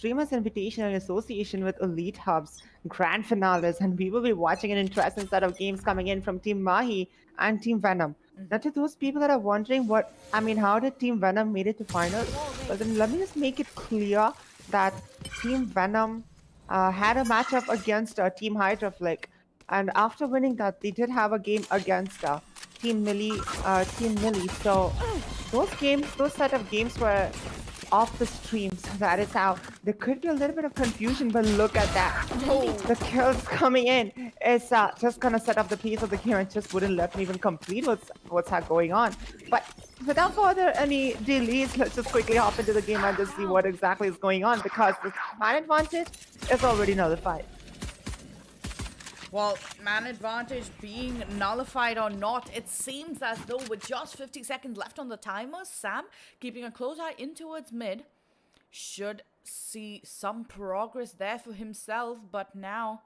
Streamers Invitational in association with Elite Hubs, Grand Finales, and we will be watching an interesting set of games coming in from Team Mahi and Team Venom. Now, to those people that are wondering how did Team Venom made it to finals? Well, then let me just make it clear that Team Venom had a matchup against Team Hydroflick, and after winning that, they did have a game against Team Millie. So those set of games were off the streams. That is how there could be a little bit of confusion, but look at that. Oh. The kills coming in is just gonna set up the pace of the game and just wouldn't let me even complete what's going on. But without further any delays, let's just quickly hop into the game and just see what exactly is going on, because the man advantage is already nullified. Well, man advantage being nullified or not, it seems as though with just 50 seconds left on the timer, Sam, keeping a close eye in towards mid, should see some progress there for himself, but now...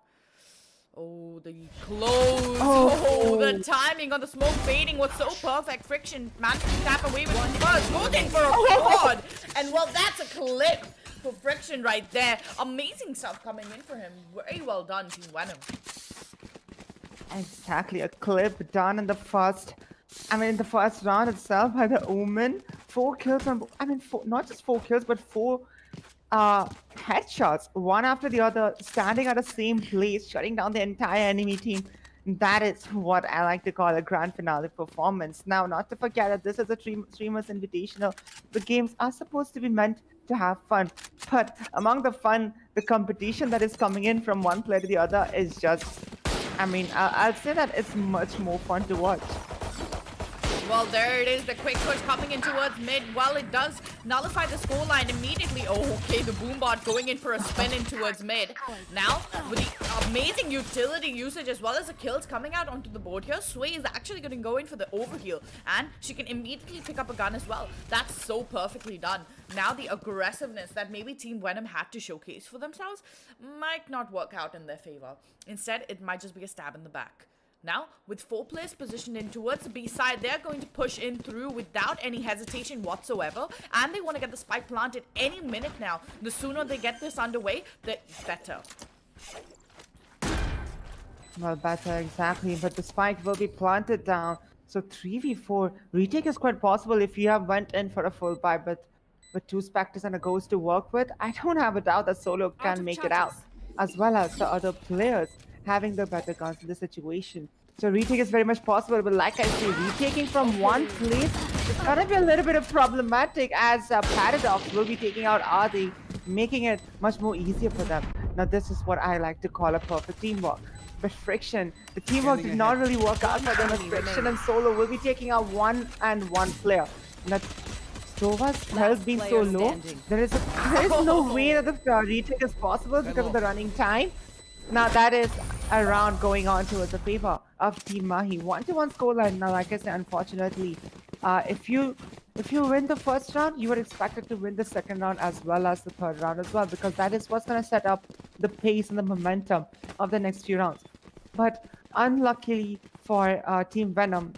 Oh, the close. Oh, the timing on the smoke fading was so perfect. Friction managed to tap away with one first. Goes in for a quad. And well, that's a clip for Friction right there. Amazing stuff coming in for him. Very well done, Team Venom. Exactly, a clip done in the first round itself by the Omen. 4 kills on, not just 4 kills, but 4 headshots, one after the other, standing at the same place, shutting down the entire enemy team. That is what I like to call a grand finale performance. Now, not to forget that this is a Streamers Invitational. The games are supposed to be meant to have fun, but among the fun, the competition that is coming in from one player to the other is just, I'll say that it's much more fun to watch. Well, there it is, the quick push coming in towards mid. Well, it does nullify the scoreline immediately. Oh, okay, the Boombot going in for a spin in towards mid. Now, with the amazing utility usage as well as the kills coming out onto the board here, Sway is actually going to go in for the overheal. And she can immediately pick up a gun as well. That's so perfectly done. Now, the aggressiveness that maybe Team Venom had to showcase for themselves might not work out in their favor. Instead, it might just be a stab in the back. Now, with 4 players positioned in towards the B side, they're going to push in through without any hesitation whatsoever. And they want to get the spike planted any minute now. The sooner they get this underway, the better. Well, better, exactly. But the spike will be planted down. So 3v4. Retake is quite possible if you have went in for a full buy, but with 2 Spectres and a Ghost to work with, I don't have a doubt that Solo can make it out, as well as the other players having the better guns in the situation. So retake is very much possible, but like I say, retaking from one place is gonna be a little bit of problematic, as Paradox will be taking out Adi, making it much more easier for them. Now this is what I like to call a perfect teamwork. But Friction, the teamwork did not really work out for them, as Friction and Solo will be taking out one player. Now Sova's health being so low, there is no way that the retake is possible because of the running time. Now that is a round going on towards the favor of Team Mahi. 1-1 scoreline. Now, like I said, unfortunately, if you win the first round, you are expected to win the second round as well as the third round as well, because that is what's going to set up the pace and the momentum of the next few rounds. But unluckily for Team Venom,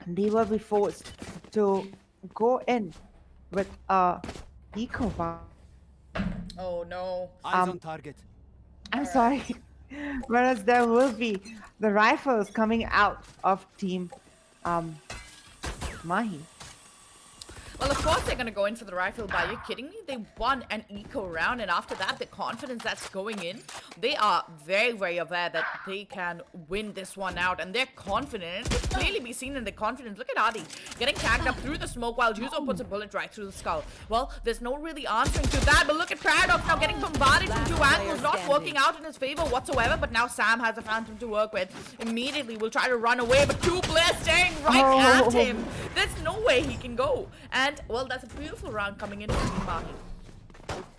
they will be forced to go in with eco bomb. Oh no! Eyes on target. I'm sorry. Whereas there will be the rifles coming out of Team Mahi. Well, of course they're going to go in for the rifle, but are you kidding me? They won an eco round, and after that, the confidence that's going in, they are very, very aware that they can win this one out, and they're confident. It can clearly be seen in their confidence. Look at Adi getting tagged up through the smoke while Juzo puts a bullet right through the skull. Well, there's no really answering to that, but look at Paradox now getting bombarded from 2 angles, not working out in his favor whatsoever, but now Sam has a Phantom to work with. Immediately will try to run away, but 2 players staring right at him. There's no way he can go. And, well, that's a beautiful round coming in from Team Mahi.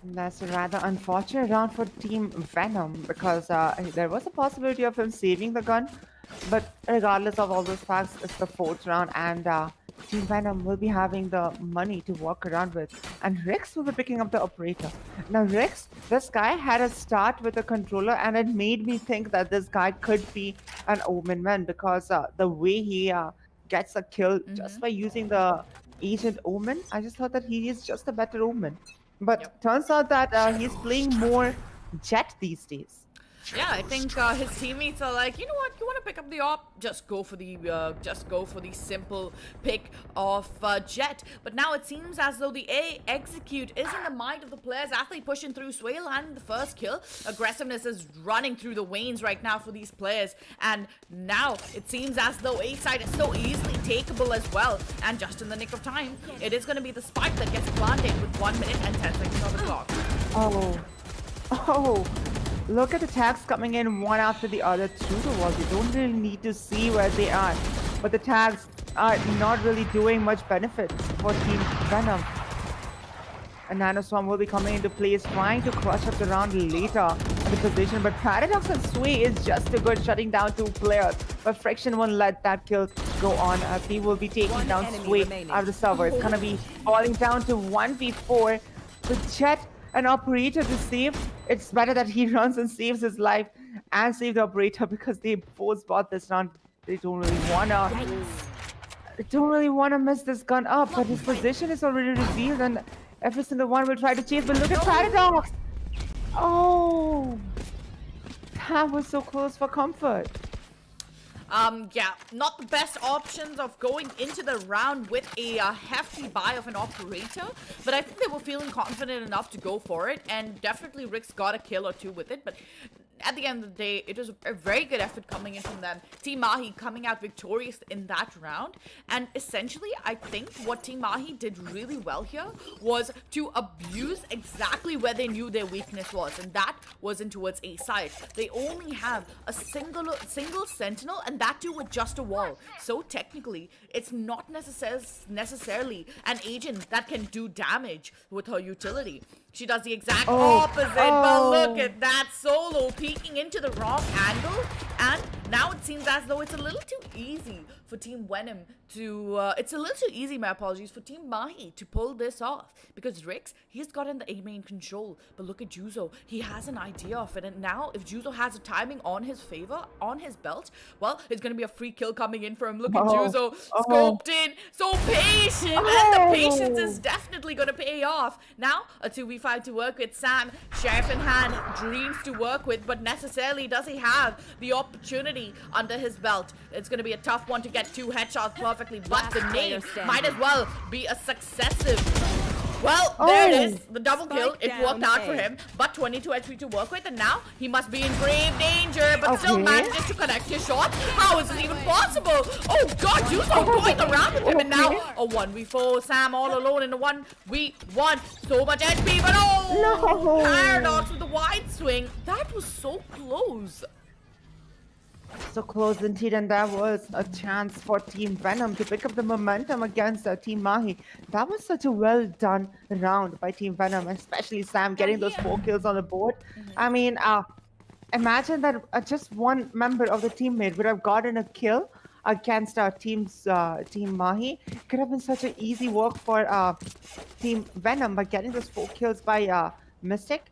That's a rather unfortunate round for Team Venom, because there was a possibility of him saving the gun. But regardless of all those facts, it's the 4th round, and Team Venom will be having the money to walk around with. And Rex will be picking up the operator. Now, Rex, this guy had a start with a controller, and it made me think that this guy could be an Omen man, because the way he gets a kill just by using the Agent Omen, I just thought that he is just a better Omen. But Yep. turns out that he's playing more Jet these days. Yeah, I think his teammates are like, you know what? You want to pick up the op? Just go for the simple pick of Jet. But now it seems as though the A execute is in the mind of the players as they push in through Sway, landing the first kill. Aggressiveness is running through the veins right now for these players, and now it seems as though A side is so easily takeable as well. And just in the nick of time, it is going to be the spike that gets planted with 1 minute and 10 seconds on the clock. Oh. Look at the tags coming in one after the other through the wall. You don't really need to see where they are. But the tags are not really doing much benefit for Team Venom. A Nanoswarm will be coming into place, trying to crush up the round later in the position. But Paradox and Sway is just too good, shutting down 2 players. But Friction won't let that kill go on, as he will be taking down Sway out of the server. It's going to be falling down to 1v4 with Jet. An operator to save. It's better that he runs and saves his life and save the operator, because they both bought this round. They don't really wanna miss this gun up, but his position is already revealed and every single one will try to chase. But look at Paradox! Oh, that was so close for comfort. Yeah, not the best options of going into the round with a hefty buy of an operator, but I think they were feeling confident enough to go for it, and definitely Rick's got a kill or 2 with it, but at the end of the day, it was a very good effort coming in from them. Team Mahi coming out victorious in that round, and essentially, I think what Team Mahi did really well here was to abuse exactly where they knew their weakness was, and that was in towards A side. They only have a single sentinel, and that too with just a wall. So technically, it's not necessarily an agent that can do damage with her utility. She does the exact opposite, but look at that solo peeking into the wrong angle, and now it seems as though it's a little too easy for Team Venom to, it's a little too easy, my apologies, for Team Mahi to pull this off, because Rix, he's gotten the A main control, but look at Juzo, he has an idea of it, and now if Juzo has a timing on his favor, on his belt, well, it's going to be a free kill coming in for him. Look at Juzo, scoped in, so patient, and the patience is definitely going to pay off. Now, a 2v5 to work with. Sam, Sheriff in hand, dreams to work with, but necessarily does he have the opportunity under his belt? It's going to be a tough one to get 2 headshots perfectly, but the nade might as well be a successive. Well, there it is, the double kill. It worked out for him, but 22 HP to work with, and now he must be in grave danger, but still manages to connect his shot. How is this even possible? Oh god, Juzo going around with him, and now a 1v4. Sam all alone in a 1v1. So much HP, but oh! Paradox with the wide swing. That was so close. So close indeed, and there was a chance for Team Venom to pick up the momentum against Team Mahi. That was such a well done round by Team Venom, especially Sam getting those 4 kills on the board. I mean, imagine that just one member of the teammate would have gotten a kill against our Team Mahi. It could have been such an easy work for Team Venom, but getting those 4 kills by Mystic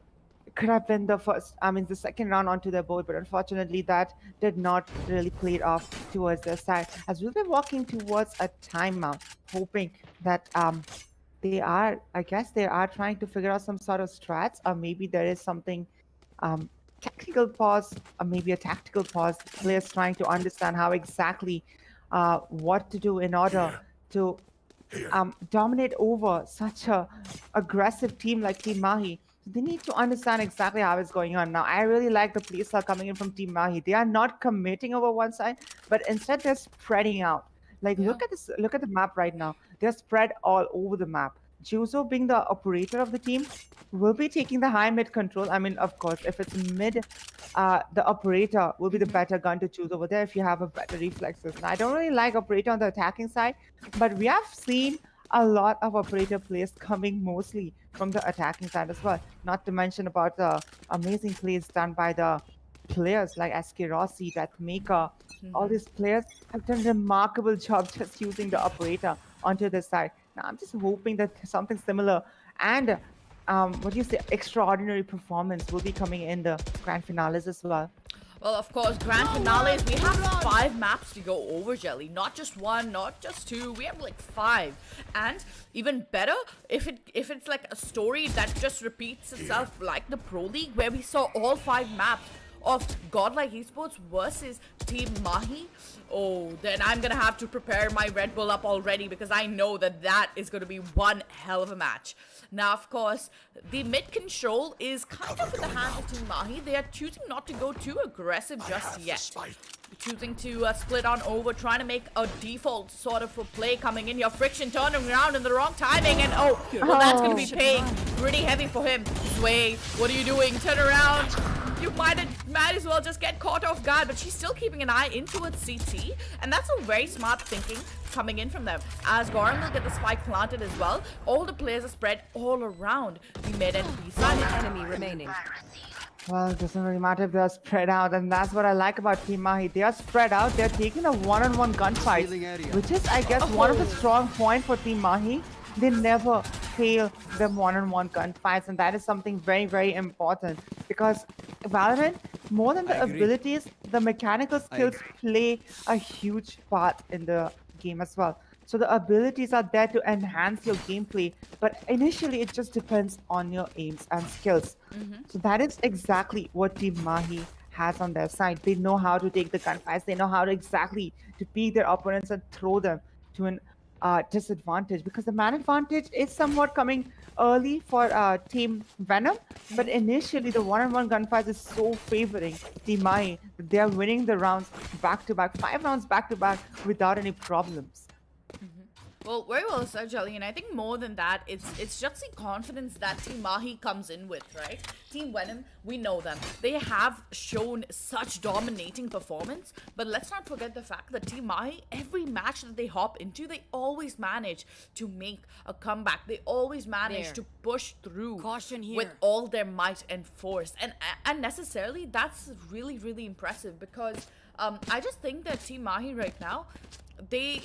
could have been the second round onto their board, but unfortunately that did not really play it off towards their side. As we'll be walking towards a timeout, hoping that they are trying to figure out some sort of strats, or maybe there is something technical pause, or maybe a tactical pause. Players trying to understand how exactly what to do in order to dominate over such a aggressive team like Team Mahi. They need to understand exactly how it's going on. Now, I really like the plays are coming in from Team Mahi. They are not committing over one side, but instead they're spreading out. Like, look at this, look at the map right now. They're spread all over the map. Juzo, being the operator of the team, will be taking the high mid control. I mean, of course, if it's mid, the operator will be the better gun to choose over there if you have a better reflexes. Now, I don't really like operator on the attacking side, but we have seen a lot of operator plays coming mostly from the attacking side as well. Not to mention about the amazing plays done by the players like SK Rossi, Deathmaker. All these players have done a remarkable job just using the operator onto the side. Now, I'm just hoping that something similar and extraordinary performance will be coming in the grand finales as well. Well, of course, grand finales, we have 5 maps to go over, Jelly. Not just 1, not just 2, we have like 5. And even better, if it's like a story that just repeats itself like the Pro League, where we saw all 5 maps of Godlike Esports versus Team Mahi. Oh, then I'm gonna have to prepare my Red Bull up already, because I know that is gonna be one hell of a match. Now, of course, the mid control is kind of in the hands of Team Mahi. They are choosing not to go too aggressive just yet. Choosing to split on over, trying to make a default sort of a play coming in. Your Friction turning around in the wrong timing, and well, that's going to be paying pretty heavy for him. Sway, what are you doing? Turn around. You might as well just get caught off guard, but she's still keeping an eye in towards CT, and that's a very smart thinking coming in from them. As Goran will get the spike planted as well, all the players are spread all around the mid and B side. One enemy remaining. Well, it doesn't really matter if they're spread out, and that's what I like about Team Mahi. They are spread out, they're taking a one-on-one gunfight, which is, I guess, one of the strong points for Team Mahi. They never fail them one-on-one gunfights, and that is something very, very important, because Valorant, more than the abilities, the mechanical skills play a huge part in the game as well. So the abilities are there to enhance your gameplay, but initially it just depends on your aims and skills. So that is exactly what Team Mahi has on their side. They know how to take the gunfights. They know how to exactly to beat their opponents and throw them to an disadvantage, because the man advantage is somewhat coming early for Team Venom, but initially the one-on-one gunfights is so favoring Team Mahi that they are winning the rounds back-to-back, 5 rounds back-to-back without any problems. Well, very well said, Jelly, and I think more than that, it's just the confidence that Team Mahi comes in with, right? Team Venom, we know them. They have shown such dominating performance, but let's not forget the fact that Team Mahi, every match that they hop into, they always manage to make a comeback. They always manage to push through with all their might and force. And necessarily, that's really, really impressive, because I just think that Team Mahi right now, they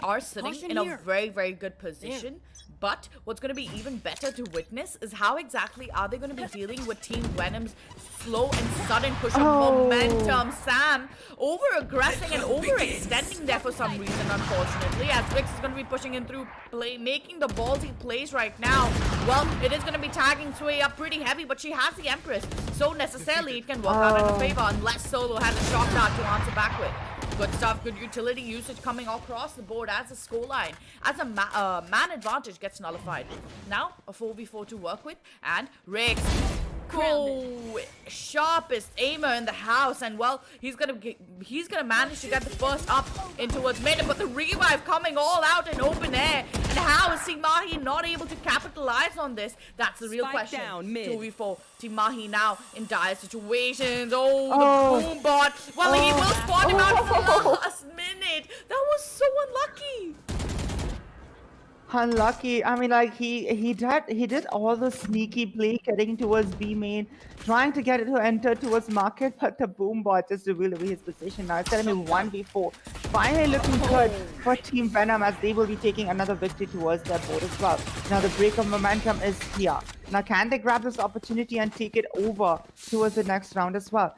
are sitting in a very, very good position. But what's going to be even better to witness is how exactly are they going to be dealing with Team Venom's slow and sudden push of momentum. Sam over-aggressing and overextending there for some reason, unfortunately, as Vix is going to be pushing in through play, making the ballsy plays right now. Well, it is going to be tagging Sway up pretty heavy, but she has the Empress, so necessarily it can work out in her favor unless Solo has a shock dart to answer back with. Good stuff, good utility usage coming across the board as a scoreline, as a man advantage gets nullified. Now, a 4v4 to work with, and Riggs, sharpest aimer in the house, and well, he's gonna manage to get the first up in towards mid, but the revive coming all out in open air, and how is Team Mahi not able to capitalize on this? That's the real question. 2v4, Team Mahi now in dire situations. The boom bot. Well, he will spawn him out for the last minute. That was so unlucky. Unlucky. I mean, like he did all the sneaky play getting towards B main, trying to get it to enter towards market, but the boom bot just revealed away his position. Now it's going to be 1v4. Finally looking good for Team Venom, as they will be taking another victory towards their board as well. Now the break of momentum is here. Now can they grab this opportunity and take it over towards the next round as well?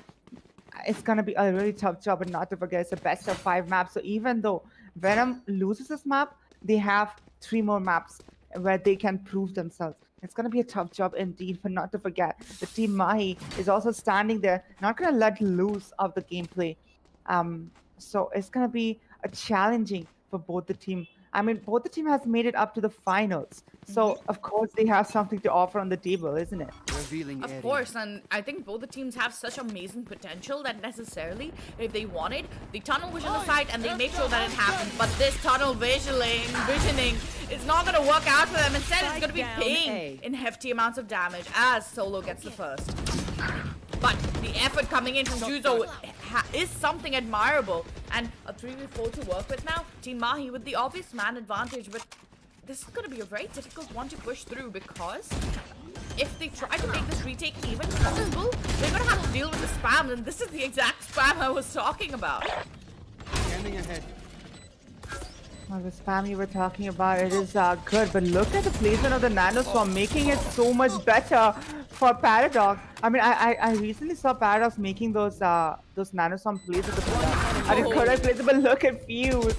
It's going to be a really tough job, and not to forget, it's a best of 5 map. So even though Venom loses this map, they have 3 more maps where they can prove themselves. It's going to be a tough job indeed, but not to forget, the Team Mahi is also standing there, not going to let loose of the gameplay. So it's going to be a challenging for both the team. I mean, both the team has made it up to the finals. So, of course, they have something to offer on the table, isn't it? Of course, and I think both the teams have such amazing potential that necessarily, if they wanted, the tunnel vision aside and they make sure that it happens. But this tunnel visioning is not going to work out for them. Instead, it's going to be paying in hefty amounts of damage as Solo gets the first. But the effort coming in from Juzo is something admirable. And a 3v4 to work with now. Team Mahi with the obvious man advantage, but this is going to be a very difficult one to push through, because if they try to make this retake even possible, they're going to have to deal with the spam, and this is the exact spam I was talking about. Scanning ahead. Well, the spam you were talking about, it is good, but look at the placement of the nanoswarm, making it so much better for Paradox. I mean, I recently saw Paradox making those nanoswarm plays at the correct place, but look at Fuse.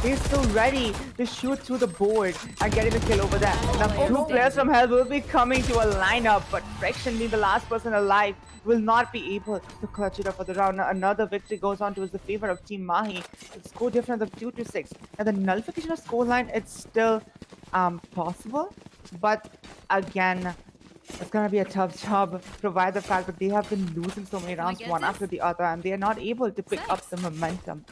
He's still ready to shoot through the board and getting the kill over there. Now, two players from Hell will be coming to a lineup, but Friction being the last person alive will not be able to clutch it up for the round. Now, another victory goes on towards the favor of Team Mahi. The score difference of 2-6. And the nullification of scoreline, it's still possible, but again, it's gonna be a tough job, provided the fact that they have been losing so many rounds one after the other, and they are not able to pick up the momentum.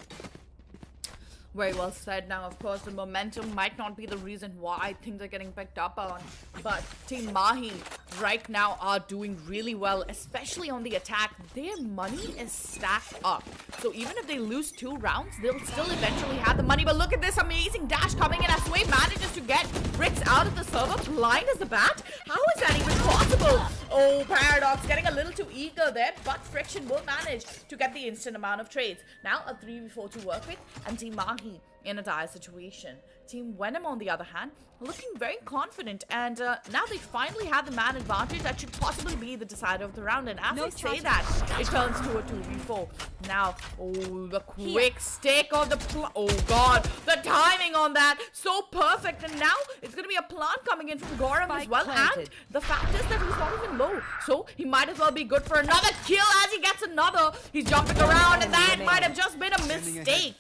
Very well said. Now, of course, the momentum might not be the reason why things are getting picked up on, but Team Mahi right now are doing really well, especially on the attack. Their money is stacked up. So even if they lose 2 rounds, they'll still eventually have the money. But look at this amazing dash coming in as Sway manages to get bricks out of the server, blind as a bat. How is that even possible? Oh, Paradox getting a little too eager there, but Friction will manage to get the instant amount of trades. Now a 3v4 to work with, and Team Mahi in a dire situation. Team Venom, on the other hand, looking very confident, and now they finally have the man advantage that should possibly be the decider of the round. And as I say that, it turns to a 2v4. Now, oh, the quick stick of the oh god, the timing on that, so perfect. And now it's gonna be a plant coming in from Goram as well. And the fact is that he's not even low, so he might as well be good for another kill as he gets another. He's jumping around, and that might have just been a mistake.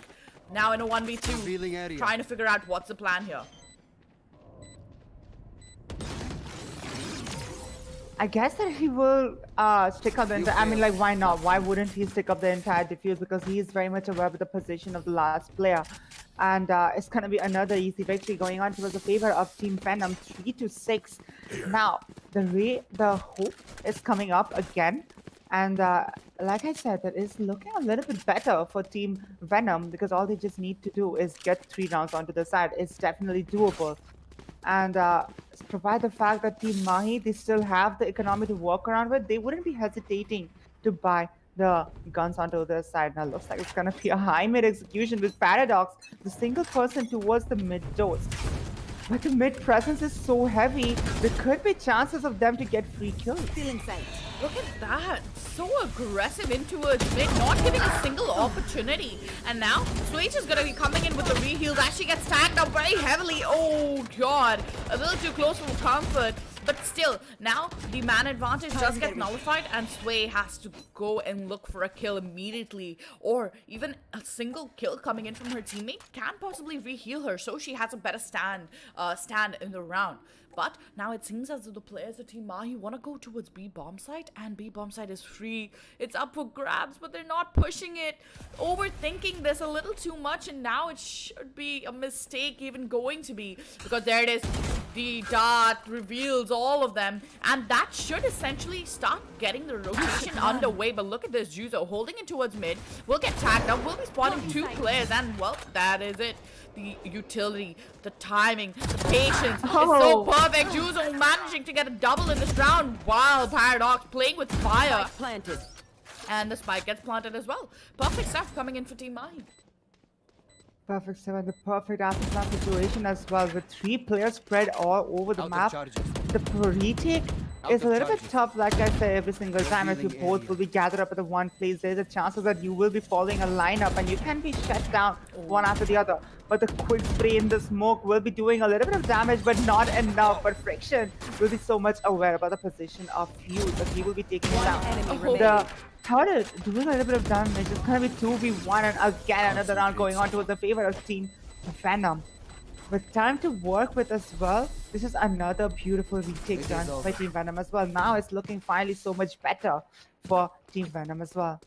Now in a 1v2, trying to figure out what's the plan here. I guess that he will stick up the entire. I mean, like, why not? Why wouldn't he stick up the entire defuse? Because he is very much aware of the position of the last player. And it's going to be another easy victory going on towards the favor of Team Venom, 3-6. Now, the hope is coming up again. And like I said, that is looking a little bit better for Team Venom, because all they just need to do is get 3 rounds onto the side. It's definitely doable. And provide the fact that Team Mahi, they still have the economy to work around with, they wouldn't be hesitating to buy the guns onto their side. Now looks like it's going to be a high mid execution with Paradox, the single person towards the mid doors. But the mid presence is so heavy, there could be chances of them to get free kills. Feeling safe. Look at that. So aggressive into a mid, not giving a single opportunity. And now, Switch is going to be coming in with the reheals as she gets tagged up very heavily. Oh, God. A little too close for comfort. But still, now the man advantage does get nullified, and Sway has to go and look for a kill immediately. Or even a single kill coming in from her teammate can possibly reheal her, so she has a better stand in the round. But now it seems as though the players of Team Mahi want to go towards B bomb site, and B bomb site is free. It's up for grabs, but they're not pushing it. Overthinking this a little too much, and now it should be a mistake even going to be, because there it is. The dart reveals all of them, and that should essentially start getting the rotation underway. But look at this, Juzo holding it towards mid, will get tagged up, will be spawning 2 players, and well, that is it. The utility, the timing, the patience is so perfect. Juzo managing to get a double in this round, while Paradox playing with fire. Planted. And the spike gets planted as well. Perfect stuff coming in for Team Mahi. Perfect 7, the perfect after situation as well, with 3 players spread all over the map. The retake is a little bit tough, like I say, every single time, as you both will be gathered up at the one place. There's a chances that you will be following a lineup and you can be shut down one after the other. But the quick spray in the smoke will be doing a little bit of damage, but not enough. But Friction will be so much aware about the position of Fuse that he will be taking it down. The turret doing a little bit of damage. It's gonna be 2v1, and again another round going on towards the favor of Team Venom. With time to work with as well, this is another beautiful retake done by Team Venom as well. Now it's looking finally so much better for Team Venom as well.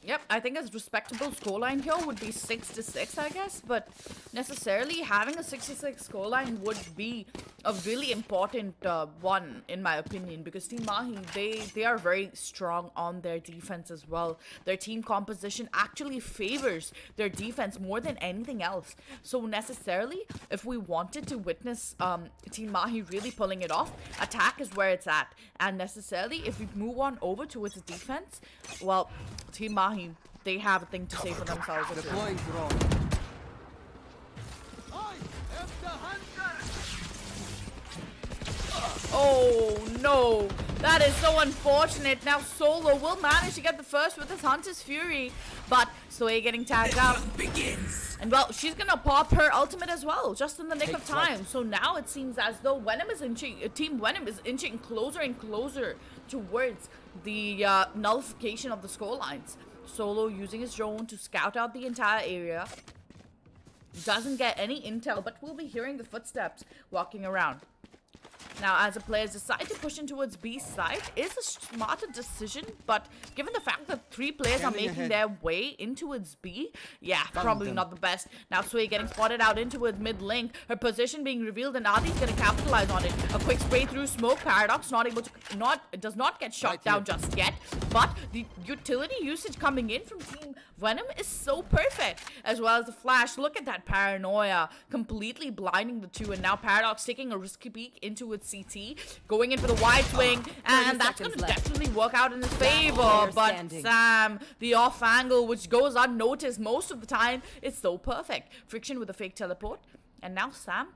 Yep, I think a respectable scoreline here would be 6-6, I guess, but necessarily having a 6-6 scoreline would be a really important one, in my opinion, because Team Mahi, they are very strong on their defense as well. Their team composition actually favors their defense more than anything else. So necessarily, if we wanted to witness Team Mahi really pulling it off, attack is where it's at. And necessarily, if we move on over towards the defense, well, Team Mahi, they have a thing to say for themselves. Oh no, that is so unfortunate. Now Solo will manage to get the first with his Hunter's Fury, but Sway getting tagged out. Begins. And well, she's gonna pop her ultimate as well, just in the nick of time. So now it seems as though Venom is Team Venom is inching closer and closer towards the nullification of the score lines. Solo using his drone to scout out the entire area. Doesn't get any intel, but we'll be hearing the footsteps walking around. Now, as the players decide to push in towards B side, is a smarter decision, but given the fact that 3 players are making their way in towards B, yeah, probably not the best. Now, Sway getting spotted out in towards mid link, her position being revealed, and Adi's gonna capitalize on it. A quick spray through smoke, Paradox does not get shot down just yet, but the utility usage coming in from Team Venom is so perfect, as well as the flash. Look at that paranoia, completely blinding the two, and now Paradox taking a risky peek into its CT, going in for the wide swing, and that's going to definitely work out in his favor. But Sam, the off angle, which goes unnoticed most of the time, is so perfect. Friction with a fake teleport, and now Sam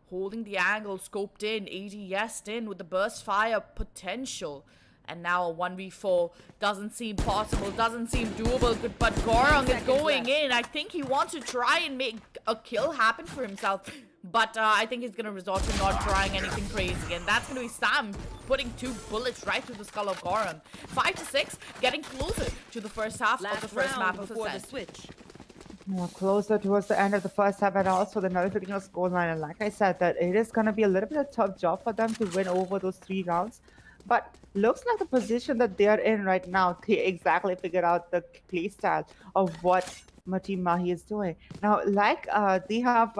holding the angle, scoped in, ADS'd in with the burst fire potential. And now a 1v4 doesn't seem possible, doesn't seem doable, but Gorong is going in. I think he wants to try and make a kill happen for himself, but I think he's going to resort to not trying anything crazy. And that's going to be Sam putting 2 bullets right through the skull of Gorong. 5-6, getting closer to the first half of the first map of the switch. More closer towards the end of the first half, and also the nullification of scoreline. And like I said, that it is going to be a little bit of a tough job for them to win over those 3 rounds. But looks like the position that they are in right now, they exactly figured out the play style of what Team Mahi is doing. Now, like they have,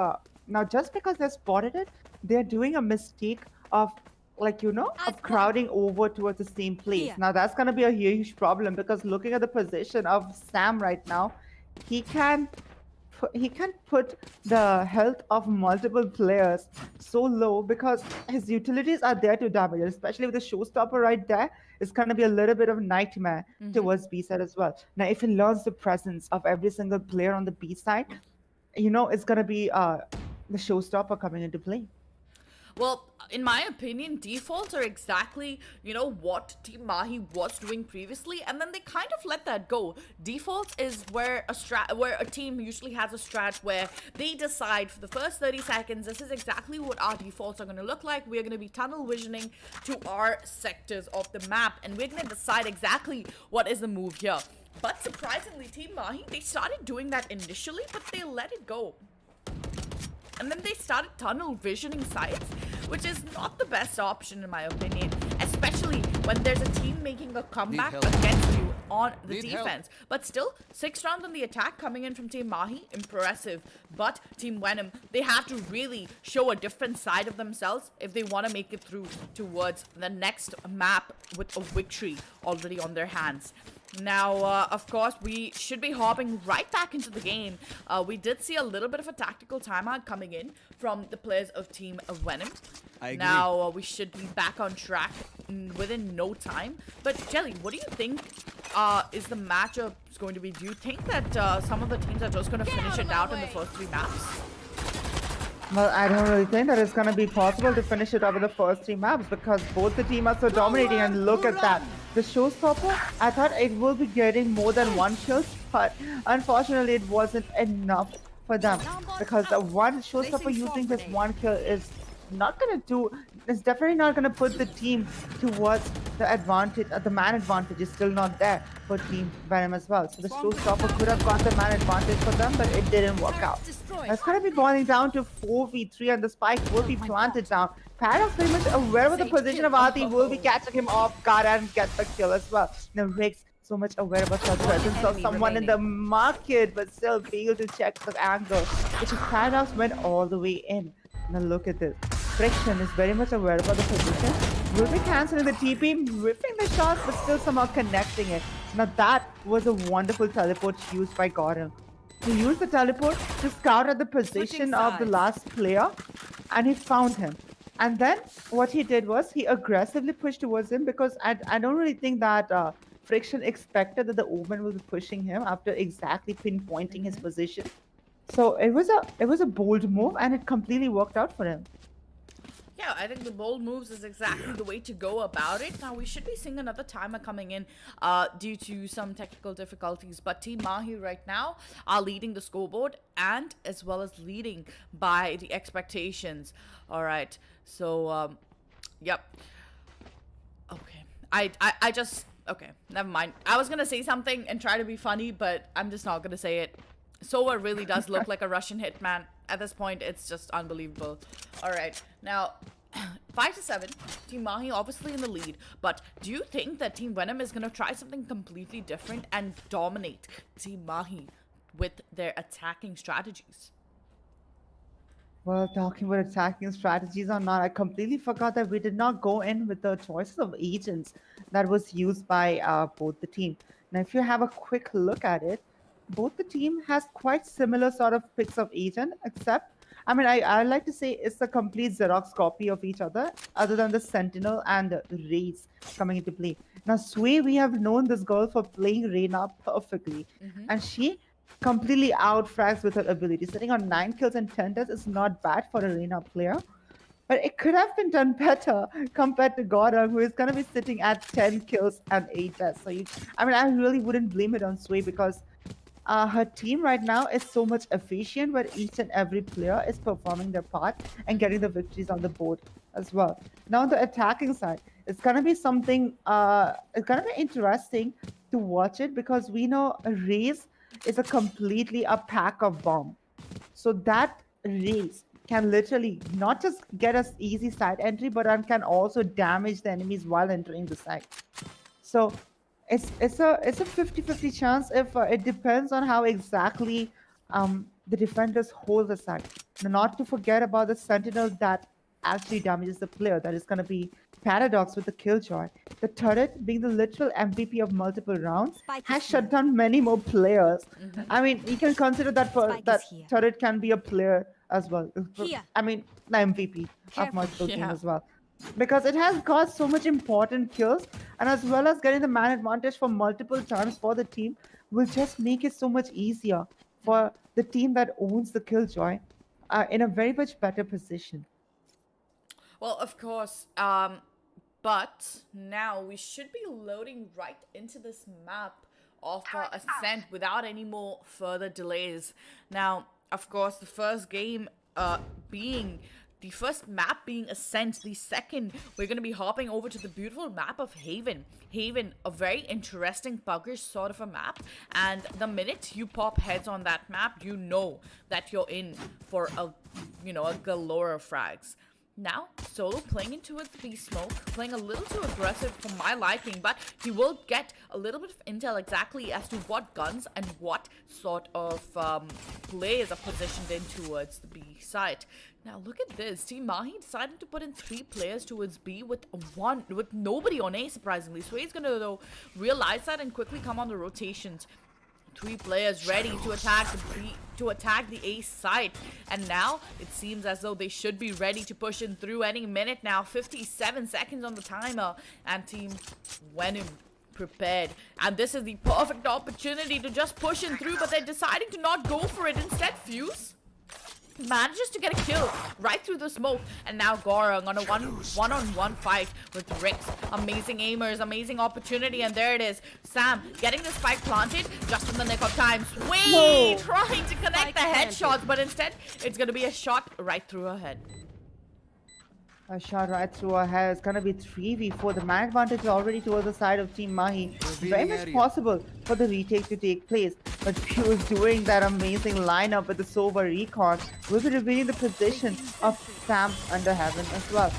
now just because they spotted it, they're doing a mistake of, like, you know, of crowding over towards the same place. Yeah. Now, that's going to be a huge problem, because looking at the position of Sam right now, he can put the health of multiple players so low, because his utilities are there to damage it, especially with the showstopper right there. It's going to be a little bit of a nightmare towards B side as well. Now, if he learns the presence of every single player on the B side, you know, it's going to be the showstopper coming into play. Well, in my opinion, defaults are exactly, you know, what Team Mahi was doing previously, and then they kind of let that go. Defaults is where a team usually has a strat where they decide for the first 30 seconds, this is exactly what our defaults are going to look like. We're going to be tunnel visioning to our sectors of the map, and we're going to decide exactly what is the move here. But surprisingly, Team Mahi, they started doing that initially, but they let it go. And then they started tunnel visioning sites, which is not the best option in my opinion, especially when there's a team making a comeback against you on the defense. But still, 6 rounds on the attack coming in from Team Mahi, impressive. But Team Venom, they have to really show a different side of themselves if they want to make it through towards the next map with a victory already on their hands. Now, of course, we should be hopping right back into the game. We did see a little bit of a tactical timeout coming in from the players of Team Venom. Now, we should be back on track within no time. But, Jelly, what do you think is the matchup going to be? Do you think that some of the teams are just going to finish it out in the first 3 maps? Well, I don't really think that it's going to be possible to finish it up in the first 3 maps, because both the teams are so dominating, and look at that. The showstopper, I thought it will be getting more than 1 kill, but unfortunately it wasn't enough for them, because the one showstopper using this 1 kill is not going to do, it's definitely not going to put the team towards the advantage. The man advantage is still not there for Team Venom as well. So the showstopper could have got the man advantage for them, but it didn't work out. It's going to be boiling down to 4v3, and the spike will be planted down. Paradox very much aware of the position of Adi, will be catching him off guard and get the kill as well. Now Riggs so much aware about the presence of someone in the market, but still failed to check the angle, which is Paradox went all the way in. Now look at this. Friction is very much aware about the position. Will be cancelling the TP, ripping the shots, but still somehow connecting it. Now that was a wonderful teleport used by Gordon. He used the teleport to scout at the position of the last player, and he found him. And then what he did was he aggressively pushed towards him, because I don't really think that Friction expected that the Omen will be pushing him after exactly pinpointing his position. So it was a bold move, and it completely worked out for him. Yeah, I think the bold moves is exactly the way to go about it. Now, we should be seeing another timer coming in due to some technical difficulties. But Team Mahi right now are leading the scoreboard and as well as leading by the expectations. All right. So, yep. Okay. I just... Okay, never mind. I was going to say something and try to be funny, but I'm just not going to say it. Sova really does look like a Russian hitman. At this point, it's just unbelievable. All right, now 5-7. Team Mahi obviously in the lead, but do you think that Team Venom is gonna try something completely different and dominate Team Mahi with their attacking strategies? Well, talking about attacking strategies or not, I completely forgot that we did not go in with the choices of agents that was used by both the team. Now, if you have a quick look at it, both the team has quite similar sort of picks of agent, except, I mean, I like to say it's a complete Xerox copy of each other than the Sentinel and the Raze coming into play. Now, Sway, we have known this girl for playing Reyna perfectly, and she completely outfrags with her ability. Sitting on 9 kills and 10 deaths is not bad for a Reyna player. But it could have been done better compared to Gordon, who is going to be sitting at 10 kills and 8 deaths. So, I mean, I really wouldn't blame it on Sway because her team right now is so much efficient where each and every player is performing their part and getting the victories on the board as well. Now, the attacking side, it's going to be something, it's going to be interesting to watch it because we know Raze is a pack of bomb. So that Raze can literally not just get us easy side entry, but can also damage the enemies while entering the site. So it's a 50-50 chance if it depends on how exactly the defenders hold the site. Not to forget about the Sentinel that actually damages the player. That is going to be Paradox with the Killjoy. The turret, being the literal MVP of multiple rounds, has shut down many more players. I mean, you can consider that that turret can be a player as well. I mean, the MVP of multiple teams as well. Because it has got so much important kills, and as well as getting the man advantage for multiple times for the team will just make it so much easier for the team that owns the Killjoy in a very much better position. Well, of course, but now we should be loading right into this map of Ascent without any more further delays. Now, of course, the first game being the first map being Ascent, the second, we're going to be hopping over to the beautiful map of Haven. Haven, a very interesting buggish sort of a map, and the minute you pop heads on that map, you know that you're in for a, a galore of frags. Now, Solo playing into his beast smoke, playing a little too aggressive for my liking, but he will get a little bit of intel exactly as to what guns and what sort of players are positioned in towards the B site. Now look at this, Team Mahi decided to put in 3 players towards B with nobody on A, surprisingly. So he's gonna though realize that and quickly come on the rotations. 3 players ready to attack the A site, and now it seems as though they should be ready to push in through any minute now. 57 seconds on the timer, and Team Venom prepared, and this is the perfect opportunity to just push in through, but they're deciding to not go for it. Instead, Fuse manages to get a kill right through the smoke, and now Gorong on a one-on-one fight with Rix. Amazing aimers, amazing opportunity, and there it is. Sam getting the spike planted just in the nick of time. Sway trying to connect the headshots, but instead it's gonna be a shot right through her head. A shot right through her head. It's going to be 3v4. The man advantage is already towards the side of Team Mahi. Very much possible for the retake to take place. But Fuse doing that amazing lineup with the Sova recon will be revealing the position of Sam under heaven as well.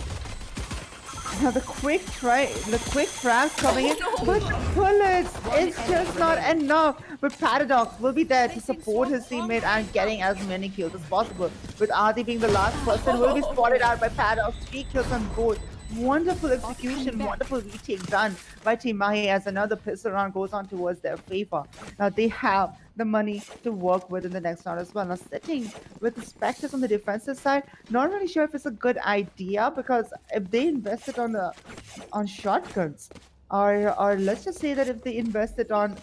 Now the quick frags coming in, but bullets, it's just not enough. But Paradox will be there to support his teammate and getting as many kills as possible. With Adi being the last person, will be spotted out by Paradox. 3 kills on board. Wonderful execution, wonderful retake done by Team Mahi as another pistol round goes on towards their favor. Now they have the money to work with in the next round as well. Now sitting with the Spectres on the defensive side, not really sure if it's a good idea, because if they invested on shotguns, or let's just say that if they invested on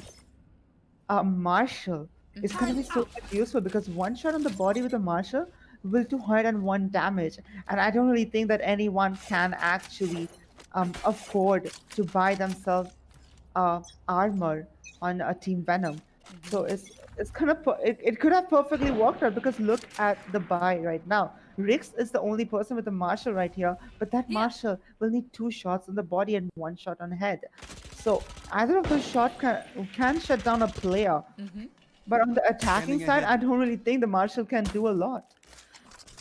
Marshall, it's going to be so useful, because one shot on the body with a Marshall will 201 damage. And I don't really think that anyone can actually afford to buy themselves armor on a Team Venom. So it's kind of it could have perfectly worked out because look at the buy right now. Rix is the only person with a marshal right here, but that Yeah. marshal will need 2 shots on the body and 1 shot on head. So either of those shots can shut down a player. But on the attacking Scanning side, I ahead. don't really think the marshal can do a lot.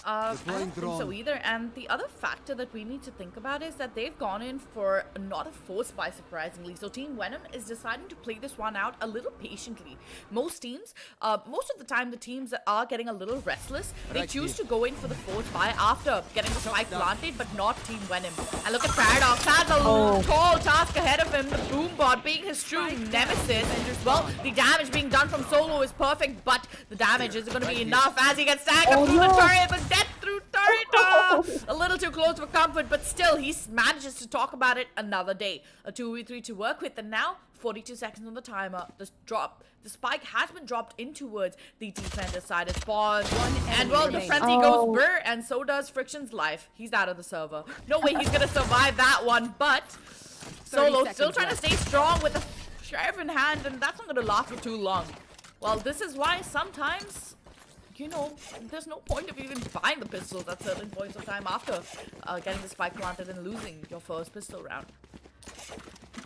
I Deploying don't think so drone. either. And the other factor that we need to think about is that they've gone in for not a force buy, surprisingly. So Team Venom is deciding to play this one out a little patiently. Most teams, most of the time, the teams that are getting a little restless, they Right choose here. to go in for the force buy after getting the spike planted, but not Team Venom. And look at Paradox, has a tall task ahead of him. The Boombot being his true nemesis. Well, the damage being done from Solo is perfect, but the damage isn't going to be enough as he gets staggered Oh, through the no. turret, but death through turret. A little too close for comfort, but still he manages to talk about it another day. A 2v3 to work with, and now 42 seconds on the timer. The spike has been dropped in towards the defender side of spawn. And well, the frenzy goes Oh. brr, and so does Friction's life. He's out of the server. No way he's gonna survive that one, but Solo still trying to stay strong with the sheriff in hand, and that's not gonna last for too long. Well, this is why sometimes, you know, there's no point of even buying the pistols at certain points of time after getting the spike planted and losing your first pistol round.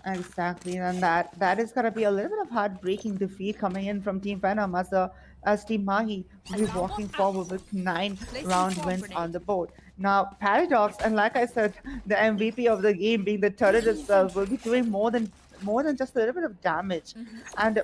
Exactly, and that is gonna be a little bit of heartbreaking defeat coming in from Team Venom as Team Mahi will be walking forward with 9 round wins on the board. Now Paradox, and like I said, the MVP of the game being the turret itself, will be doing more than just a little bit of damage, and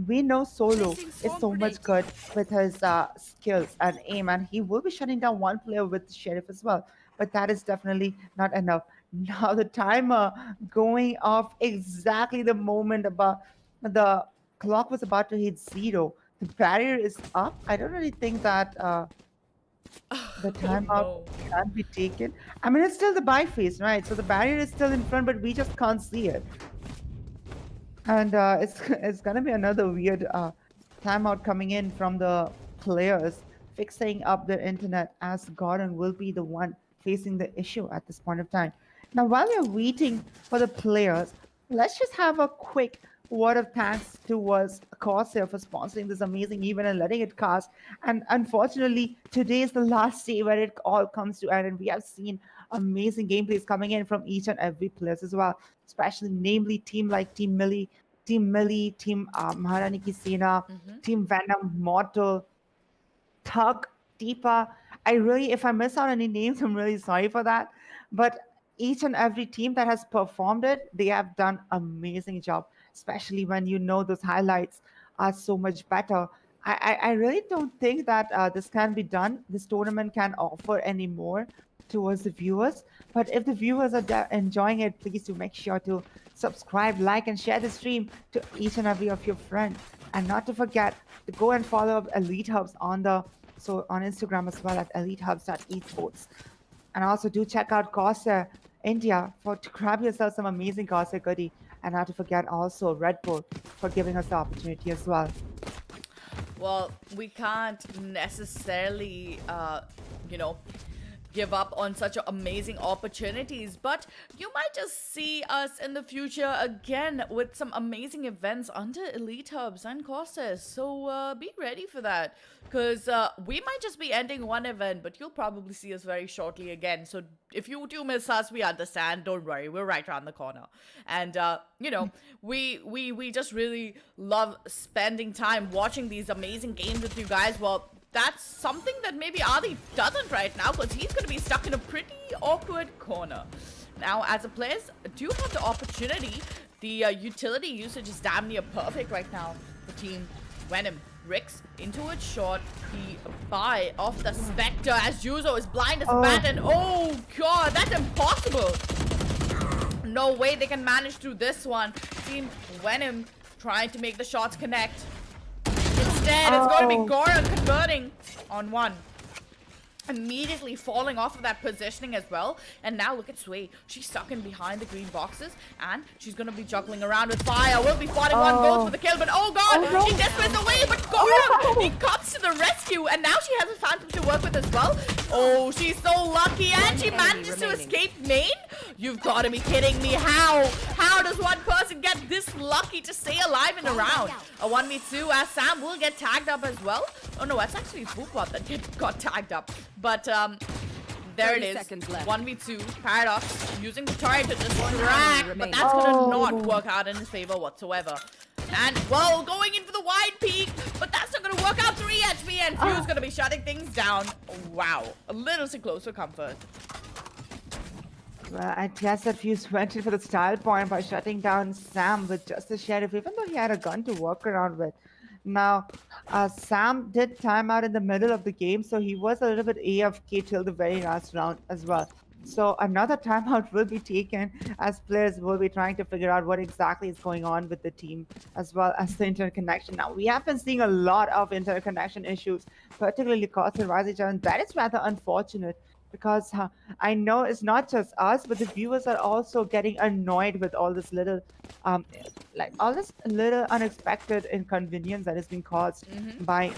we know Solo is so much good with his skills and aim, and he will be shutting down one player with Sheriff as well. But that is definitely not enough. Now the timer going off exactly the moment about the clock was about to hit 0. The barrier is up. I don't really think that the timeout no. can be taken. I mean, it's still the buy phase, right? So the barrier is still in front, but we just can't see it. And it's gonna be another weird timeout coming in from the players fixing up their internet, as Gordon will be the one facing the issue at this point of time. Now, while we're waiting for the players, let's just have a quick word of thanks towards Corsair for sponsoring this amazing event and letting it cast. And unfortunately, today is the last day where it all comes to end, and we have seen amazing gameplays coming in from each and every players as well, especially namely team like Team Millie, Team Maharani Kisena, Team Venom, Mortal, Thug, Deepa. If I miss out any names, I'm really sorry for that. But each and every team that has performed it, they have done amazing job, especially when you know those highlights are so much better. I really don't think that this can be done. This tournament can offer any more towards the viewers. But if the viewers are enjoying it, please do make sure to subscribe, like, and share the stream to each and every of your friends. And not to forget to go and follow Elite Hubs on Instagram as well at elitehubs.esports. And also do check out Corsair India to grab yourself some amazing Corsair goodie. And not to forget also Red Bull for giving us the opportunity as well. Well, we can't necessarily, give up on such amazing opportunities, but you might just see us in the future again with some amazing events under Elite Hubs and Corsair. So be ready for that, because we might just be ending one event, but you'll probably see us very shortly again. So if you do miss us, we understand. Don't worry, we're right around the corner. And we just really love spending time watching these amazing games with you guys. Well, that's something that maybe Adi doesn't right now, because he's going to be stuck in a pretty awkward corner. Now, as the players do have the opportunity, the utility usage is damn near perfect right now for Team Venom. Rix into it short, the buy off the Spectre as Yuzo is blind as a bat, and oh god, that's impossible! No way they can manage through this one. Team Venom trying to make the shots connect. Instead, it's going to be Goran converting on one. immediately falling off of that positioning as well. And now look at Sway. She's stuck in behind the green boxes, and she's gonna be juggling around with fire. Will be fighting one, goes for the kill, but oh god, no. she just went away. But Goro, he comes to the rescue, and now she has a Phantom to work with as well. Oh, she's so lucky, and she manages to escape main. You've got to be kidding me. How does one person get this lucky to stay alive in a round? A 1v2 as Sam will get tagged up as well. Oh no, that's actually Boopbot that got tagged up. But there it is. 1v2. Paradox using the turret to distract, but that's gonna not work out in his favor whatsoever. And well, going in for the wide peak, but that's not gonna work out. 3 HP, and Fuse gonna be shutting things down. Wow, a little too close for comfort. Well, I guess that Fuse went in for the style point by shutting down Sam with just a sheriff, even though he had a gun to walk around with. Now, Sam did time out in the middle of the game, so he was a little bit AFK till the very last round as well. So another timeout will be taken as players will be trying to figure out what exactly is going on with the team as well as the interconnection. Now, we have been seeing a lot of interconnection issues, particularly Corsair Rising, and that is rather unfortunate. Because I know it's not just us, but the viewers are also getting annoyed with all this little, all this little unexpected inconvenience that is being caused by.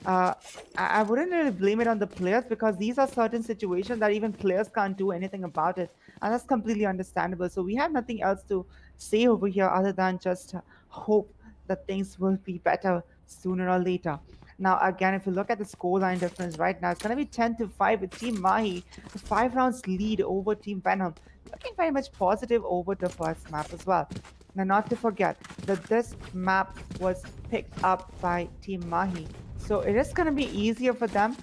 I wouldn't really blame it on the players because these are certain situations that even players can't do anything about it, and that's completely understandable. So we have nothing else to say over here other than just hope that things will be better sooner or later. Now, again, if you look at the scoreline difference right now, it's going to be 10-5 with Team Mahi, a 5 rounds lead over Team Venom. Looking very much positive over the first map as well. Now, not to forget that this map was picked up by Team Mahi. So it is going to be easier for them.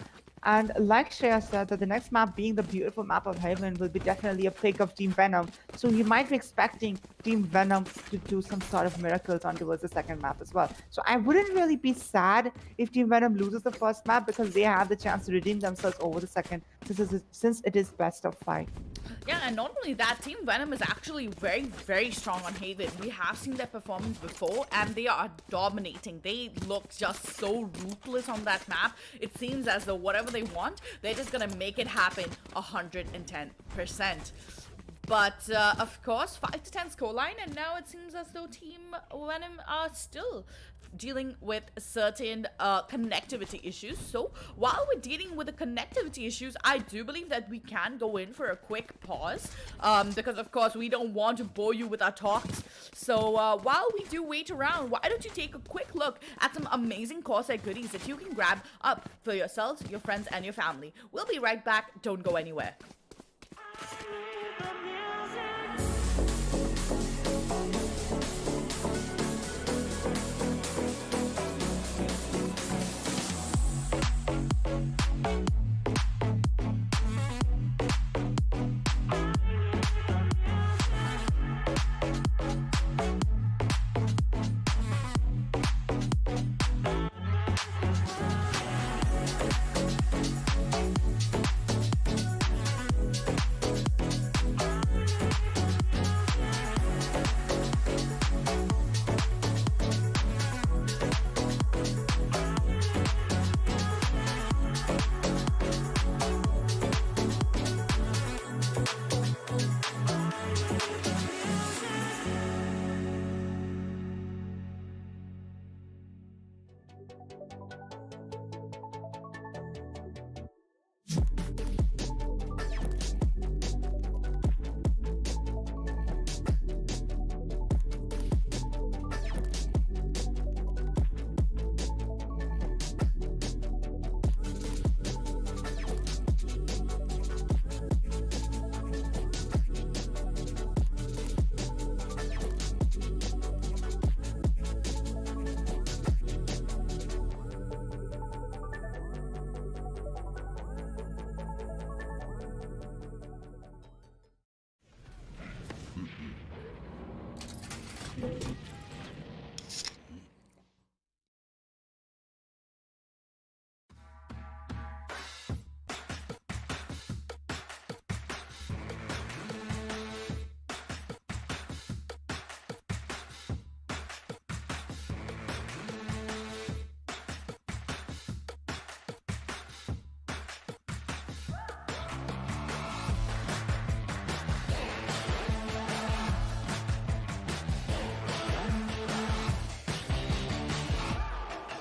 And like Shreya said, that the next map being the beautiful map of Heaven will be definitely a pick of Team Venom. So you might be expecting Team Venom to do some sort of miracles on towards the second map as well. So I wouldn't really be sad if Team Venom loses the first map because they have the chance to redeem themselves over the second since it is best of 5. Yeah, and not only that, Team Venom is actually very, very strong on Haven. We have seen their performance before, and they are dominating. They look just so ruthless on that map. It seems as though whatever they want, they're just gonna make it happen 110%. But, of course, 5-10 scoreline, and now it seems as though Team Venom are still dealing with certain connectivity issues. So while we're dealing with the connectivity issues, I do believe that we can go in for a quick pause because of course we don't want to bore you with our talks. So while we do wait around, why don't you take a quick look at some amazing Corsair goodies that you can grab up for yourselves, your friends, and your family. We'll be right back. Don't go anywhere.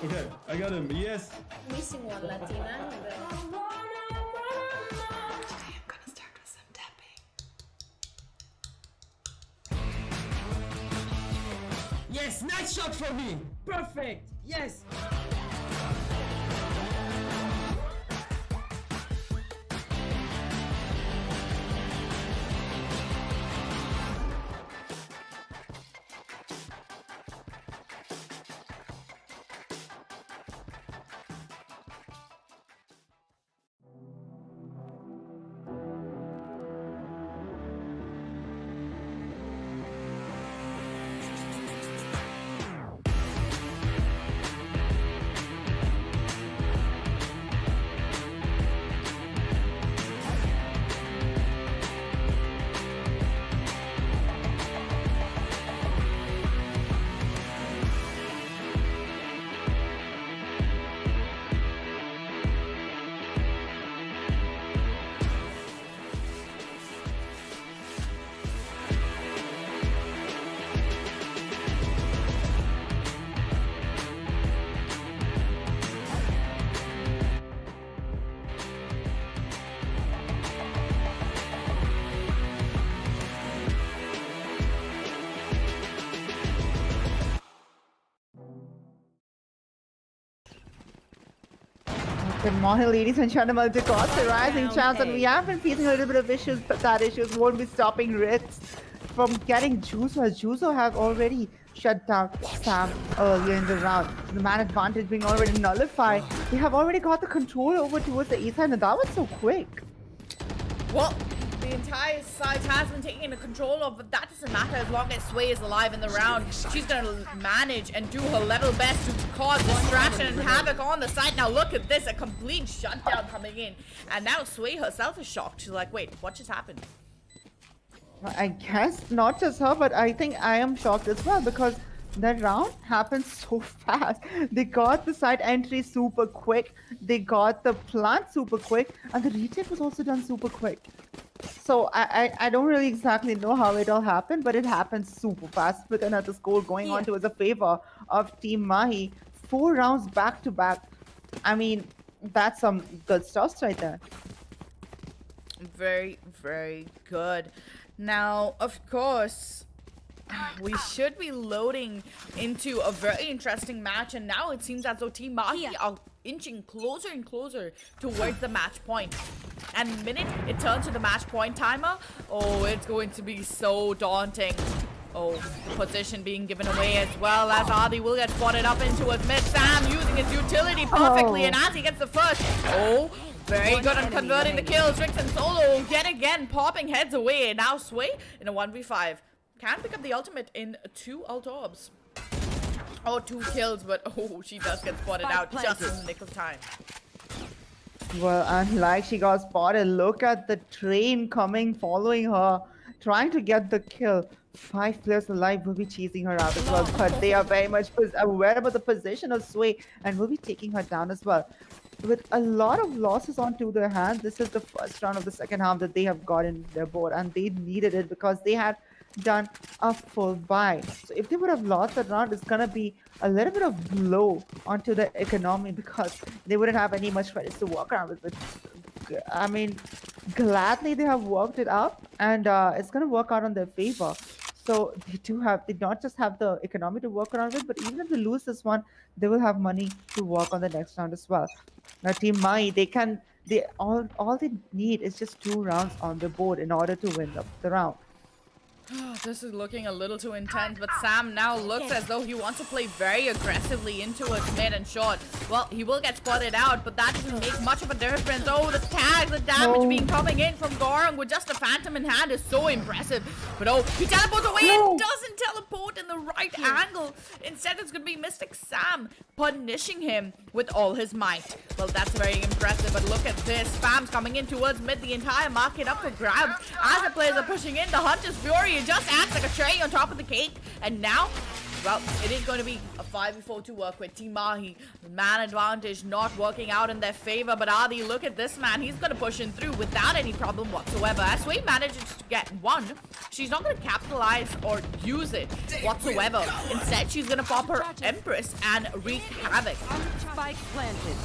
Okay, I got him. Yes. Missing one, Latina. I'm gonna start with some tapping. Yes, nice shot for me. Perfect. Yes. Good morning, ladies and gentlemen, to Corsair rising chance, and we have been facing a little bit of issues, but that issues won't be stopping Ritz from getting Juzo, as Juzo have already shut down Sam earlier in the round. The man advantage being already nullified. They have already got the control over towards the A side, and that was so quick. Well, the entire side has been taken control of, but that doesn't matter as long as Sway is alive in the round. She's gonna manage and do her level best to cause distraction and havoc on the side. Now look at this, a complete shutdown coming in. And now Sway herself is shocked. She's like, wait, what just happened? I guess not just her, but I think I am shocked as well, because that round happened so fast. They got the side entry super quick, they got the plant super quick, and the retake was also done super quick. So I don't really exactly know how it all happened, but it happened super fast, with another score going on towards the favor of Team Mahi. 4 rounds back to back. I mean, that's some good stuff right there. Very, very good. Now, of course, we should be loading into a very interesting match, and now it seems as though Team Mahi are inching closer and closer towards the match point. And the minute it turns to the match point timer, oh, it's going to be so daunting. Oh, the position being given away as well, as Adi will get spotted up into his mid. Sam using his utility perfectly, and as he gets the first, oh, very good on converting the kills. Rix and Solo yet again popping heads away. Now Sway in a 1v5 can pick up the ultimate in 2 ult orbs. Oh, 2 kills, but oh, she does get spotted out just in the nick of time. Well, unlike she got spotted, look at the train coming, following her, trying to get the kill. 5 players alive will be chasing her out as well, but they are very much aware about the position of Sway and will be taking her down as well. With a lot of losses onto their hands, this is the first round of the second half that they have got in their board, and they needed it because they had done a full buy. So if they would have lost that round, it's gonna be a little bit of blow onto the economy, because they wouldn't have any much credits to walk around with. But I mean, gladly they have worked it out, and it's gonna work out in their favor. So they not just have the economy to work around with, but even if they lose this one, they will have money to work on the next round as well. Now Team Mahi, all they need is just 2 rounds on the board in order to win the round. This is looking a little too intense, but Sam now looks as though he wants to play very aggressively into his mid and short. Well, he will get spotted out, but that doesn't make much of a difference. Oh, the tag, the damage being coming in from Gorong with just a phantom in hand is so impressive. But oh, he teleports away and doesn't teleport in the right angle. Instead, it's going to be Mystic Sam punishing him with all his might. Well, that's very impressive, but look at this. Spam's coming in towards mid, the entire market up for grabs. As the players are pushing in, the Hunter's Fury just acts like a cherry on top of the cake. And now, well, it is going to be a 5v4 to work with. Team Mahi, man advantage not working out in their favor. But Adi, look at this man. He's going to push in through without any problem whatsoever. As Sway manages to get one, she's not going to capitalize or use it whatsoever. Instead, she's going to pop her Empress and wreak havoc. Spike planted.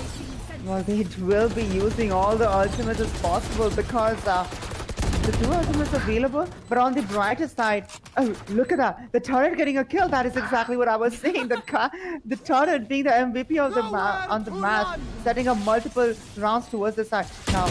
Well, they will be using all the ultimates as possible because the 2 ultimates available. But on the brighter side, oh, look at that. The turret getting a kill. That is exactly what I was saying. The turret being the MVP of the on the match, setting up multiple rounds towards the side. Now,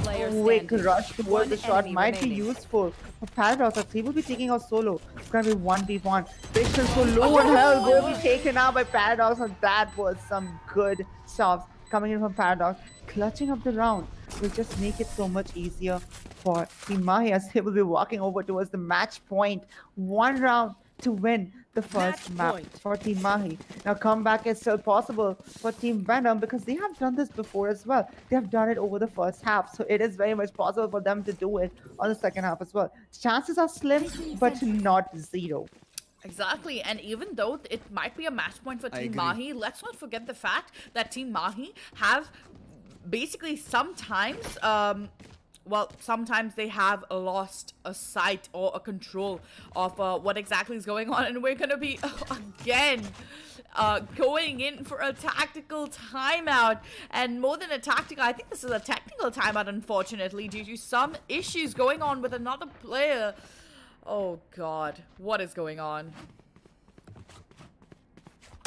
player this quick standing. rush towards One the shot enemy might be remaining. useful. For Paradox, he will be taking out solo. It's going to be 1v1. Patience so low and hell will be taken out by Paradox, and that was some good stops coming in from Paradox. Clutching up the round will just make it so much easier for Team Mahi as they will be walking over towards the match point. 1 round to win the first Match map point. for Team Mahi. Now comeback is still possible for Team Venom because they have done this before as well. They have done it over the first half, so it is very much possible for them to do it on the second half as well. Chances are slim, but not zero. Exactly, and even though it might be a match point for Team Mahi, let's not forget the fact that Team Mahi have basically sometimes, well, sometimes they have lost a sight or a control of what exactly is going on, and we're gonna be again going in for a tactical timeout. And more than a tactical, I think this is a technical timeout, unfortunately, due to some issues going on with another player. Oh god, what is going on?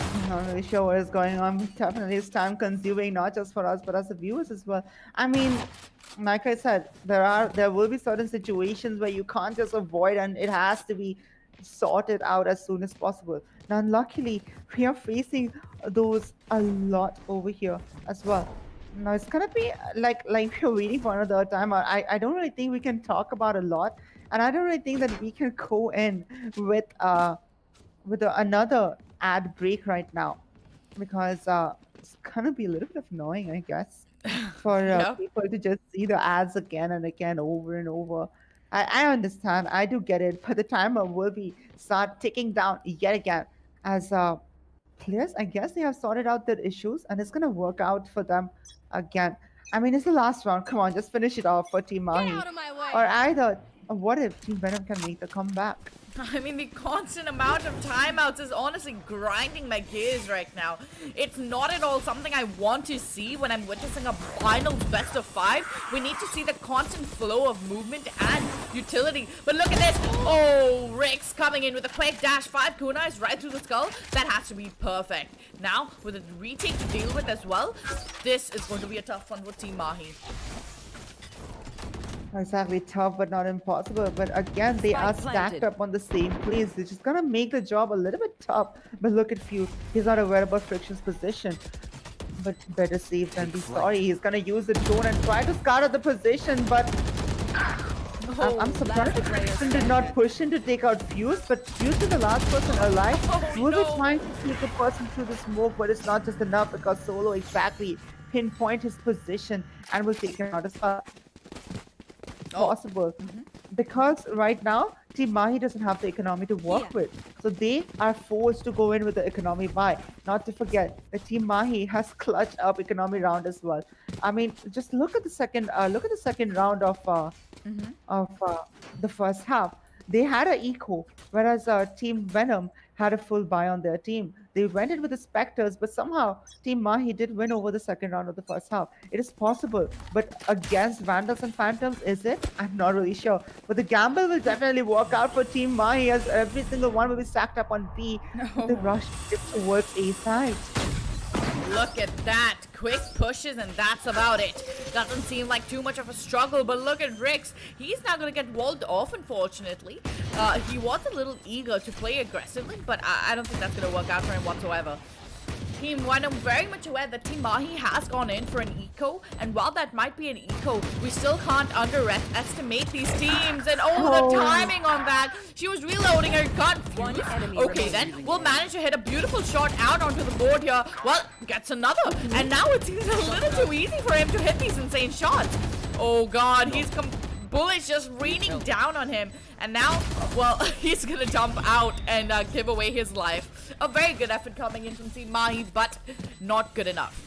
I'm not really sure what is going on. Definitely it's time consuming, not just for us, but as the viewers as well. I mean, like I said, there will be certain situations where you can't just avoid, and it has to be sorted out as soon as possible. Now, luckily, we are facing those a lot over here as well. Now, it's gonna be like we're waiting for another timeout. I don't really think we can talk about a lot, and I don't really think that we can go in with another ad break right now, because it's gonna be a little bit annoying, I guess, for Yeah. people to just see the ads again and again over and over. I understand, I do get it, but the timer will be start ticking down yet again as players, I guess they have sorted out their issues and it's gonna work out for them again. I mean, it's the last round. Come on, just finish it off for Team Mahi. Or either, what if Team Venom can make the comeback? I mean, the constant amount of timeouts is honestly grinding my gears right now. It's not at all something I want to see when I'm witnessing a finals best of 5. We need to see the constant flow of movement and utility. But look at this. Oh, Rix coming in with a quick dash. 5 kunais right through the skull. That has to be perfect. Now, with a retake to deal with as well, this is going to be a tough one for Team Mahi. Exactly, tough but not impossible. But again, they are Spike stacked planted. up on the same place, which is gonna make the job a little bit tough. But look at Fuse, he's not aware about Friction's position. But better safe than be sorry. He's gonna use the drone and try to scout out the position, but I'm surprised that Friction did not push in to take out Fuse, but Fuse is the last person alive. Oh, Will be no. trying to take the person through the smoke, but it's not just enough because Solo exactly pinpoint his position and will take him out as well. Possible because right now Team Mahi doesn't have the economy to work with, so they are forced to go in with the economy buy. Not to forget that Team Mahi has clutched up economy round as well. I mean, just look at the second round of the first half. They had an eco, whereas Team Venom had a full buy on their team. They went in with the Spectres, but somehow Team Mahi did win over the second round of the first half. It is possible, but against Vandals and Phantoms, is it? I'm not really sure. But the gamble will definitely work out for Team Mahi as every single one will be stacked up on B. The rush is towards A side. Look at that. Quick pushes and that's about it. Doesn't seem like too much of a struggle, but look at Rix. He's now going to get walled off, unfortunately. He was a little eager to play aggressively, but I don't think that's going to work out for him whatsoever. Team 1, I'm very much aware that Team Mahi has gone in for an eco, and while that might be an eco, we still can't underestimate these teams. And the timing on that. She was reloading her gun. One enemy Okay, then we'll manage to hit a beautiful shot out onto the board here. Well, gets another. And now it seems a little too easy for him to hit these insane shots. Oh god, he's bullets just raining down on him. And now, well, he's gonna jump out and give away his life. A very good effort coming in from Team Mahi, but not good enough.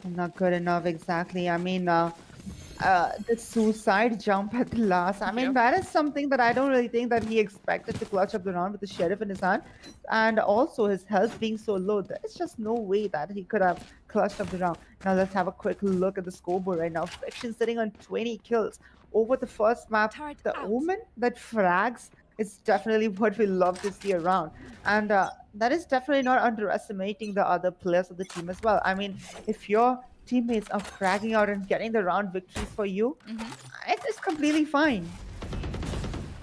Not good enough, exactly. I mean, the suicide jump at the last. I mean, Yep. that is something that I don't really think that he expected to clutch up the round with the sheriff in his hand. And also his health being so low. There's just no way that he could have clutched up the round. Now let's have a quick look at the scoreboard right now. Friction sitting on 20 kills over the first map. Turret The out. Omen that frags is definitely what we love to see around. And that is definitely not underestimating the other players of the team as well. I mean, if your teammates are fragging out and getting the round victories for you, it's completely fine.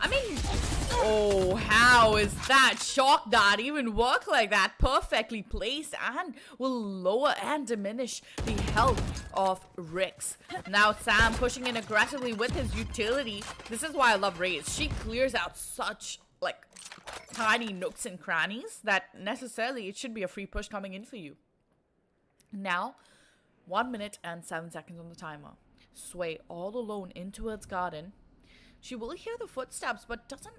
I mean, oh, how is that shock dart even work like that? Perfectly placed and will lower and diminish the health of Rix. Now Sam pushing in aggressively with his utility. This is why I love Raze. She clears out such like tiny nooks and crannies that necessarily it should be a free push coming in for you. Now, 1 minute and 7 seconds on the timer. Sway all alone in towards garden. She will hear the footsteps, but doesn't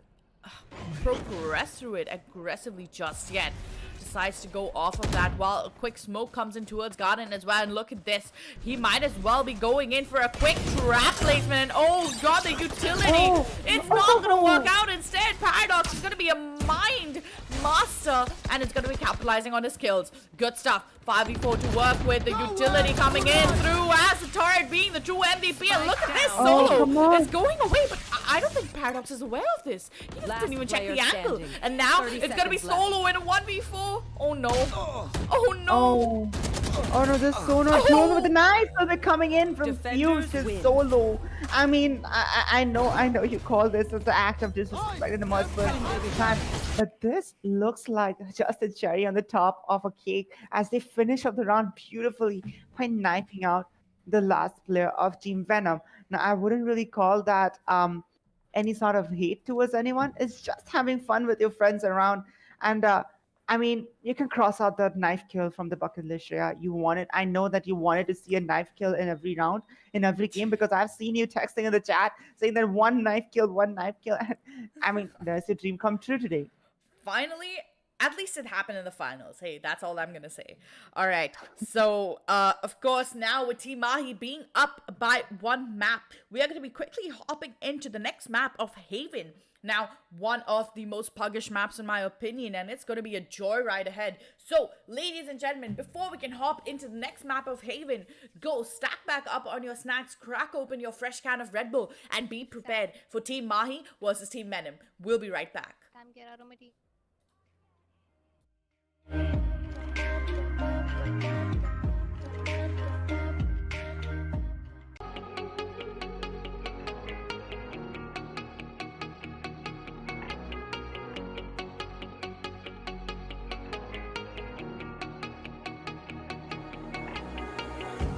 progress through it aggressively just yet. Decides to go off of that while a quick smoke comes in towards garden as well. And look at this. He might as well be going in for a quick trap placement. And oh god, the utility. It's not going to work out. Instead, Paradox is going to be a mind master. And it's going to be capitalizing on his kills. Good stuff. 5v4 to work with. The utility coming in through as the turret being the true MVP. And look at this solo. come on. It's going away, but I don't think Paradox is aware of this. He Last didn't even check player the angle. standing. And now 30 it's gonna be seconds left. solo in a 1v4. Oh no. Oh no. Oh, oh no, this Sono close with the knife. So they're coming in from Defenders Fuse to win. solo. I mean, I know you call this as an act of disrespect in the multiple time, but this looks like just a cherry on the top of a cake as they finish up the round beautifully by knifing out the last player of Team Venom. Now, I wouldn't really call that any sort of hate towards anyone. It's just having fun with your friends around. And I mean, you can cross out that knife kill from the bucket list, Shreya. You wanted, I know that you wanted to see a knife kill in every round, in every game, because I've seen you texting in the chat saying that one knife kill. I mean, there's your dream come true today. Finally, at least it happened in the finals. Hey, that's all I'm gonna say. All right. So, of course, now with Team Mahi being up by one map, we are gonna be quickly hopping into the next map of Haven. Now, one of the most puggish maps in my opinion, and it's going to be a joyride ahead. So, ladies and gentlemen, before we can hop into the next map of Haven, go stack back up on your snacks, crack open your fresh can of Red Bull, and be prepared for Team Mahi versus Team Venom. We'll be right back. काम किया रहा मेरी